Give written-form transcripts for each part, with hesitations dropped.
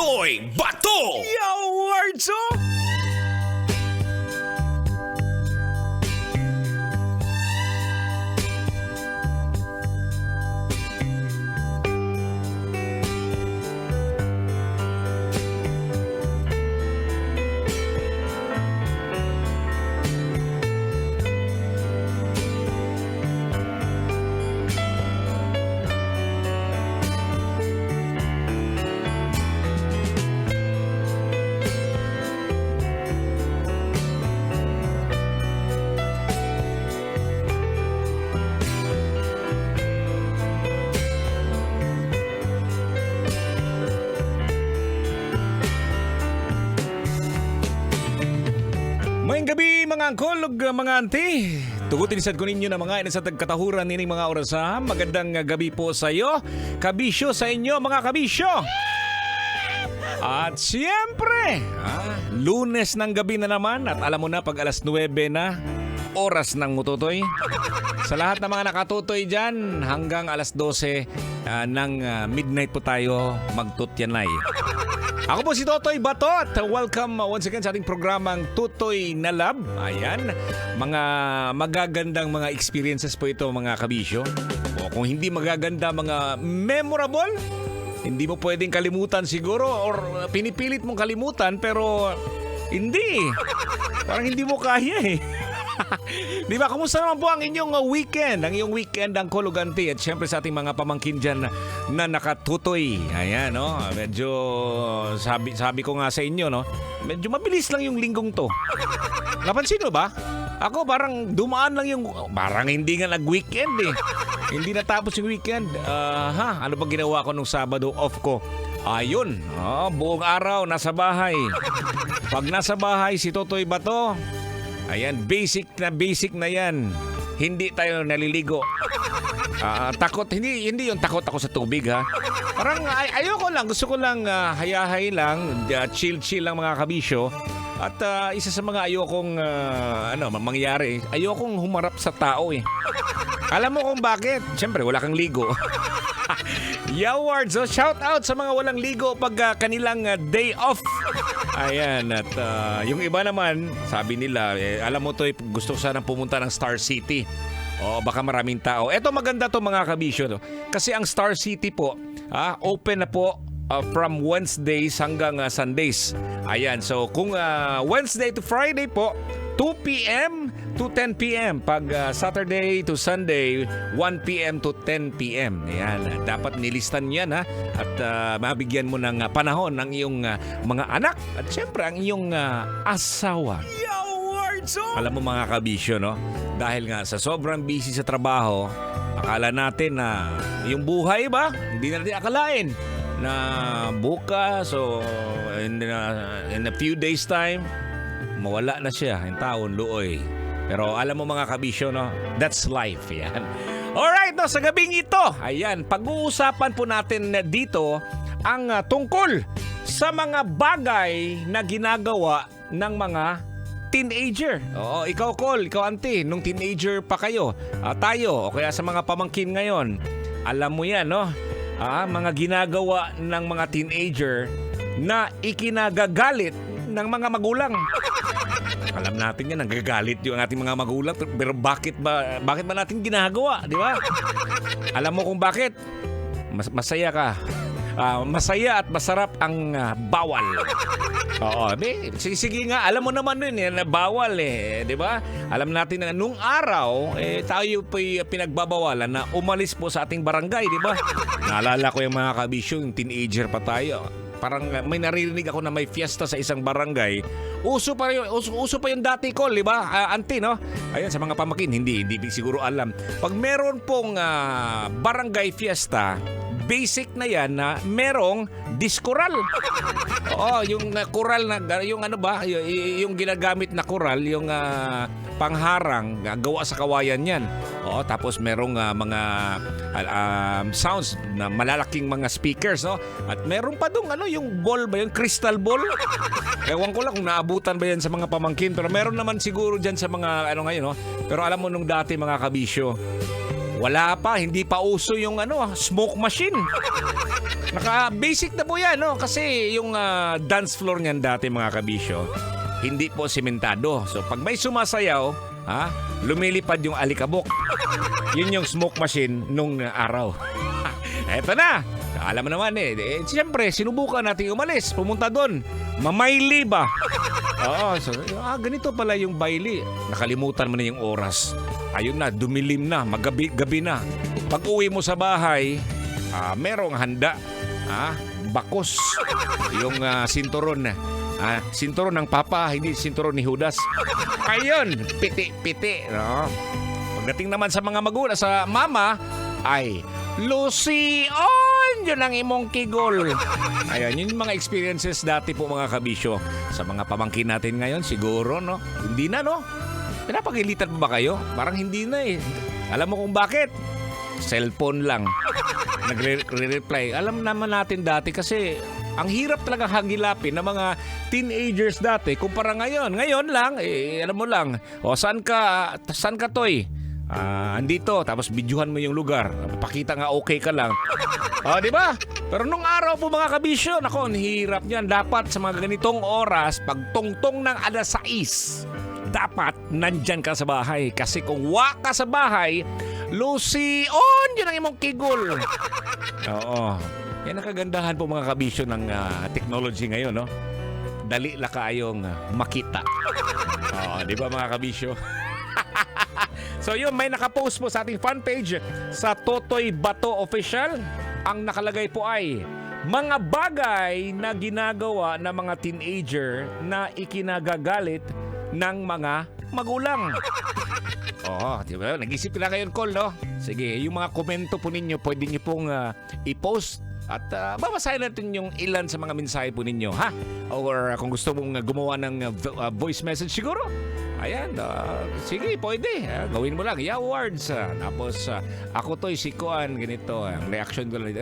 Tutoy Bato! Yo, Wardzo! Mayang gabi mga angkol ug mga auntie. Tugutin sad ko ninyo na mga ina sa tagkatahuran nining mga oras ha. Magandang gabi po sa iyo. Kabisyo sa inyo mga kabisyo. At siyempre, Lunes ng gabi na naman at alam mo na pag alas 9 na, oras ng mututoy. Sa lahat ng mga nakatutoy dyan, hanggang alas 12 ng midnight po tayo magtutyanay. Ako po si Totoy Bato at welcome once again sa ating programang Tutoy na Lab. Ayan, mga magagandang mga experiences po ito mga kabisyo. O kung hindi magaganda, mga memorable, hindi mo pwedeng kalimutan siguro or pinipilit mong kalimutan pero hindi. Parang hindi mo kaya eh. Di ba? Kumusta naman po ang inyong weekend? Ang iyong weekend ang kuluganti at syempre sa ating mga pamangkin dyan na nakatutoy. Ayan, no? Medyo sabi ko nga sa inyo, no? Medyo mabilis lang yung linggong to. Napansin mo ba? Ako parang dumaan lang yung parang hindi nga nag-weekend eh. Hindi natapos yung weekend. Ano ba ginawa ko nung Sabado off ko? Ayun, buong araw nasa bahay. Pag nasa bahay si Totoy Bato, ayan, basic na yan. Hindi tayo naliligo. Takot, hindi yung takot ako sa tubig ha. Parang ayoko lang, gusto ko lang hayahay lang, chill lang mga kabisyo. At isa sa mga ayokong mangyari, ayokong humarap sa tao eh. Alam mo kung bakit? Siyempre wala kang ligo. Yawards, shout out sa mga walang ligo pag kanilang day off. Ayan, at yung iba naman, sabi nila, alam mo to, gusto sana pumunta ng Star City. O baka maraming tao. Eto maganda to mga kabisyo. To. Kasi ang Star City po, open na po from Wednesdays hanggang Sundays. Ayan, so kung Wednesday to Friday po, 2 p.m. to 10 p.m. Pag Saturday to Sunday, 1 p.m. to 10 p.m. Ayan, dapat nilistan yan ha. At mabigyan mo ng panahon ng iyong mga anak at syempre ang iyong asawa. Yo, Wardzo! Alam mo mga kabisyo, no? Dahil nga sa sobrang busy sa trabaho, akala natin na yung buhay ba? Hindi natin akalain na bukas o in a few days time, mawala na siya, yung taon, luoy. Pero alam mo mga kabisyo, no? That's life, yan. Alright, no, sa gabing ito, ayan, pag-uusapan po natin dito ang tungkol sa mga bagay na ginagawa ng mga teenager. Oo, ikaw, Col, ikaw, Auntie, nung teenager pa kayo, tayo, o kaya sa mga pamangkin ngayon, alam mo yan, no? Mga ginagawa ng mga teenager na ikinagagalit ng mga magulang. Alam natin yan, nagagalit yung ating mga magulang. Pero bakit ba natin ginagawa, di ba? Alam mo kung bakit? Masaya ka. Masaya at masarap ang bawal. Oo, sige nga, alam mo naman nun na bawal eh, di ba? Alam natin na nung araw, tayo po'y pinagbabawalan na umalis po sa ating barangay, di ba? Naalala ko yung mga kabisyo, yung teenager pa tayo. Parang may naririnig ako na may fiesta sa isang barangay. Uso pa yung dati ko, di ba? Auntie, no? Ayan, sa mga pamakin, hindi siguro alam. Pag meron pong barangay fiesta, basic na yan na merong diskoral. Oo, yung koral na, yung ano ba, yung ginagamit na koral, yung pangharang, gawa sa kawayan yan. Oo, tapos merong mga sounds na malalaking mga speakers, no? At meron pa dong yung ball ba, yung crystal ball? Ewan ko lang kung naabutan ba yan sa mga pamangkin, pero meron naman siguro dyan sa mga ngayon, no? Pero alam mo nung dati mga kabisyo, Wala pa, hindi pa uso yung smoke machine. Naka-basic na po yan, no? Kasi yung dance floor niyan dati, mga kabisyo, hindi po sementado. So pag may sumasayaw, lumilipad yung alikabok. Yun yung smoke machine nung araw. Eto na. Alam mo naman siyempre, sinubukan natin umalis, pumunta doon. Mamayli ba? Oo, so, ganito pala yung baili. Nakalimutan mo na yung oras. Ayun na, dumilim na, gabi na. Pag uwi mo sa bahay, merong handa. Bakos. Yung sinturon. Sinturon ng Papa, hindi sinturon ni Judas. Ayun, piti-piti. No? Pagdating naman sa mga magulang, sa mama, ay, Lucion! Yun ang imong kigol. Ayan, yun yung mga experiences dati po, mga kabisyo. Sa mga pamangkin natin ngayon, siguro, no? Hindi na, no? Pinapagilitan pa ba kayo? Parang hindi na eh. Alam mo kung bakit? Cellphone lang. Nagre-reply. Alam naman natin dati kasi ang hirap talaga hagilapin ng mga teenagers dati kumpara ngayon. Ngayon lang, alam mo lang. O, saan ka, Toy? Andito, tapos bidyuhan mo yung lugar. Pakita nga okay ka lang. Di ba? Pero nung araw po, mga kabisyo, nako, ang hirap niyan. Dapat sa mga ganitong oras, pag tungtong ng 6:00, dapat nandyan ka sa bahay. Kasi kung wa ka sa bahay, Lucion, yun ang imong kigol. Oo. Yan ang kagandahan po, mga kabisyo, ng technology ngayon, no? Dali la kaayong makita. Di ba, mga kabisyo? So yun, may nakapost po sa ating fan page sa Totoy Bato Official. Ang nakalagay po ay mga bagay na ginagawa ng mga teenager na ikinagagalit ng mga magulang. Di ba? Nag-isip na kayo, Col, no? Sige, yung mga komento po ninyo, pwede nyo pong i-post. At babasahin natin yung ilan sa mga mensahe po ninyo, ha? Or kung gusto mong gumawa ng voice message siguro, ayan, sige, pwede. Gawin mo lang, words. Tapos, ako to'y si Kuan, ganito. Ang reaction ko lang.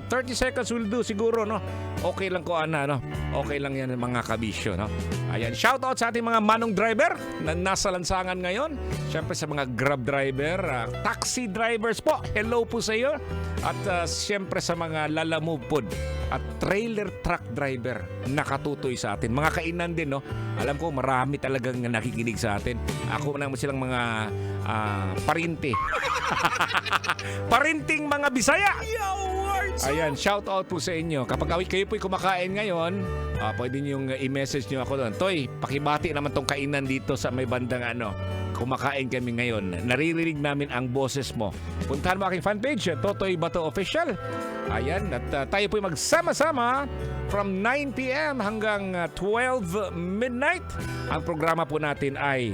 30 seconds will do siguro, no? Okay lang, Kuan, no? Okay lang yan, mga kabisyo, no? Ayan, shoutout sa ating mga manong driver na nasa lansangan ngayon. Siyempre sa mga grab driver, taxi drivers po, hello po sa iyo. At siyempre sa mga lalamove pod at trailer truck driver, nakatutoy sa atin. Mga kainan din, no? Alam ko, marami talagang nakikinig sa atin. Ako naman silang mga parinti. Parinting mga Bisaya. Ayan, shout out po sa inyo. Kapag kayo po'y kumakain ngayon, pwede niyong i-message niyo ako doon. Toy, pakibati naman tong kainan dito sa may bandang kumakain kami ngayon. Naririnig namin ang boses mo. Puntahan mo aking fanpage, Totoy Bato Official. Ayan, at tayo po'y magsama-sama from 9 p.m. hanggang 12 midnight. Ang programa po natin ay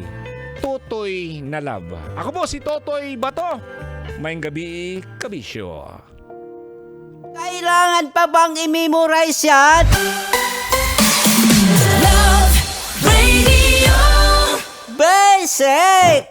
Totoy na Love. Ako po si Totoy Bato. Mayang gabi, kabisyo. Kailangan pa bang i-memorize yan? Love Radio. Basic!